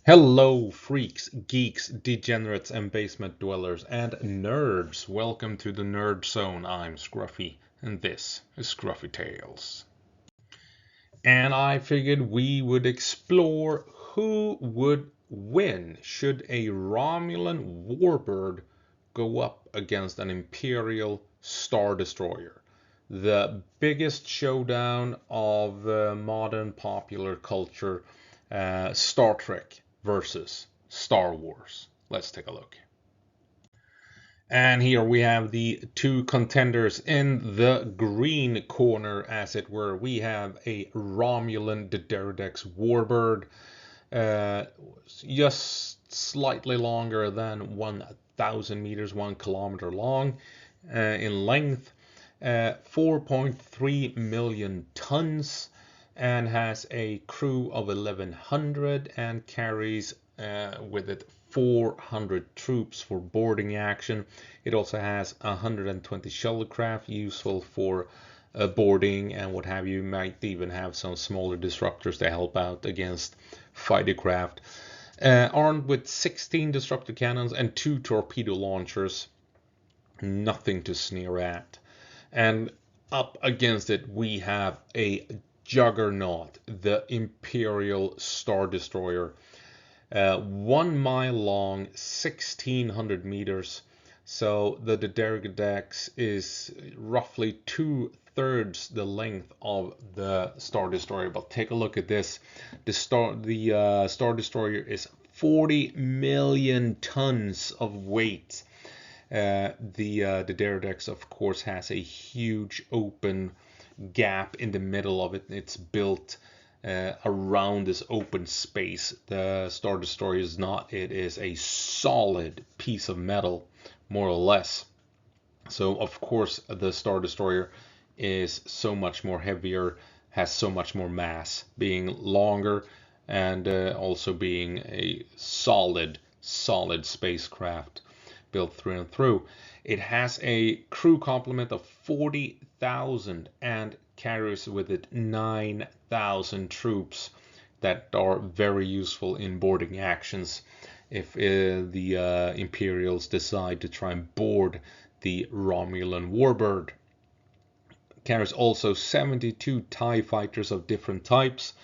Hello, freaks, geeks, degenerates, and basement dwellers, and nerds. Welcome to the Nerd Zone. I'm Scruffy, and this is Scruffy Tales. And I figured we would explore who would win should a Romulan Warbird go up against an Imperial Star Destroyer. The biggest showdown of modern popular culture, Star Trek versus Star Wars. Let's take a look. And here we have the two contenders in the green corner, as it were. We have a Romulan Dideridex Warbird, uh, just slightly longer than 1,000 meters, 1 kilometer long in length, 4.3 million tons, and has a crew of 1,100 and carries with it 400 troops for boarding action. It also has 120 shuttlecraft useful for boarding and what have you. Might even have some smaller disruptors to help out against fighter craft. Armed with 16 disruptor cannons and 2 torpedo launchers. Nothing to sneer at. And up against it, we have a juggernaut, the Imperial Star Destroyer. 1 mile long, 1,600 meters. So the Dideridex is roughly two-thirds the length of the Star Destroyer. But take a look at this. The Star Destroyer is 40 million tons of weight. The Dideridex, of course, has a huge open gap in the middle of it. It's built around this open space. The Star Destroyer is not. It is a solid piece of metal, more or less. So, of course, the Star Destroyer is so much more heavier, has so much more mass, being longer and also being a solid spacecraft built through and through. It has a crew complement of 40,000 and carries with it 9,000 troops that are very useful in boarding actions if the Imperials decide to try and board the Romulan Warbird. Carries also 72 TIE fighters of different types,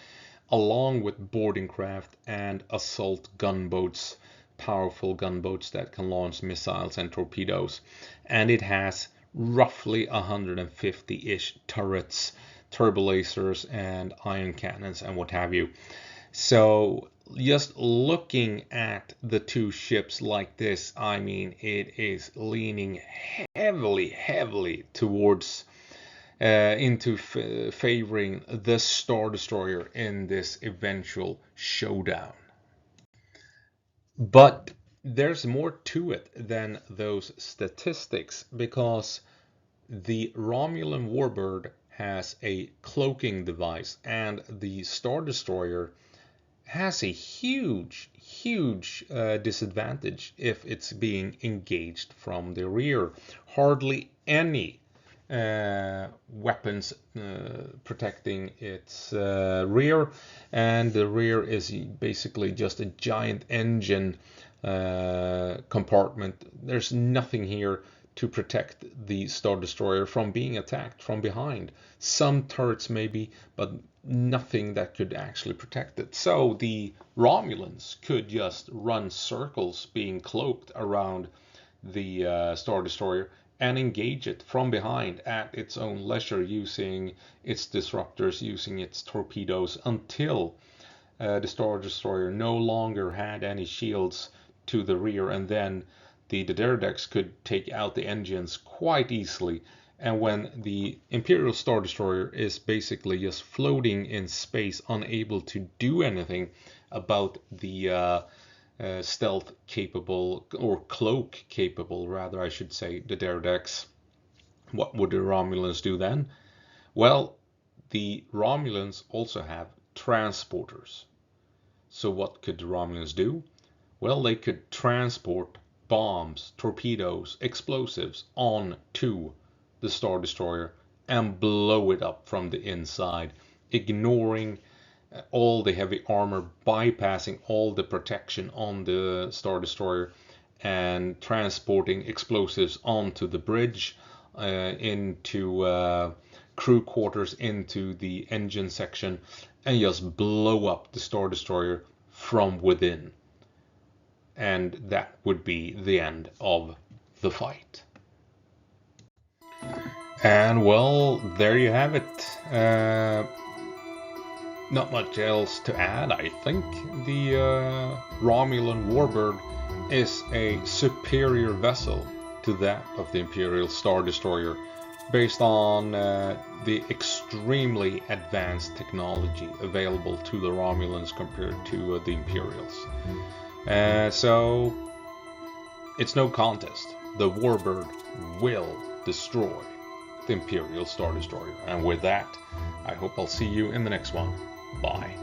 along with boarding craft and assault gunboats, powerful gunboats that can launch missiles and torpedoes. And it has roughly 150-ish turrets, turbolasers, and ion cannons, and what have you. So just looking at the two ships like this, I mean, it is leaning heavily towards into favoring the Star Destroyer in this eventual showdown. But there's more to it than those statistics, because the Romulan Warbird has a cloaking device and the Star Destroyer has a huge disadvantage if it's being engaged from the rear. Hardly any weapons protecting its rear, and the rear is basically just a giant engine compartment. There's nothing here to protect the Star Destroyer from being attacked from behind. Some turrets maybe, but nothing that could actually protect it. So the Romulans could just run circles being cloaked around the Star Destroyer and engage it from behind at its own leisure, using its disruptors, using its torpedoes, until the Star Destroyer no longer had any shields to the rear, and then the Dideridex could take out the engines quite easily. And when the Imperial Star Destroyer is basically just floating in space, unable to do anything about the stealth capable, or cloak capable rather I should say, Dideridex, what would the Romulans do then? Well, the Romulans also have transporters. So what could the Romulans do? Well, they could transport bombs, torpedoes, explosives onto the Star Destroyer and blow it up from the inside, ignoring all the heavy armor, bypassing all the protection on the Star Destroyer and transporting explosives onto the bridge, into crew quarters, into the engine section, and just blow up the Star Destroyer from within. And that would be the end of the fight. And well, there you have it. Not much else to add, I think. The Romulan Warbird is a superior vessel to that of the Imperial Star Destroyer, based on the extremely advanced technology available to the Romulans compared to the Imperials. So it's no contest. The Warbird will destroy the Imperial Star Destroyer. And with that, I hope I'll see you in the next one. Bye.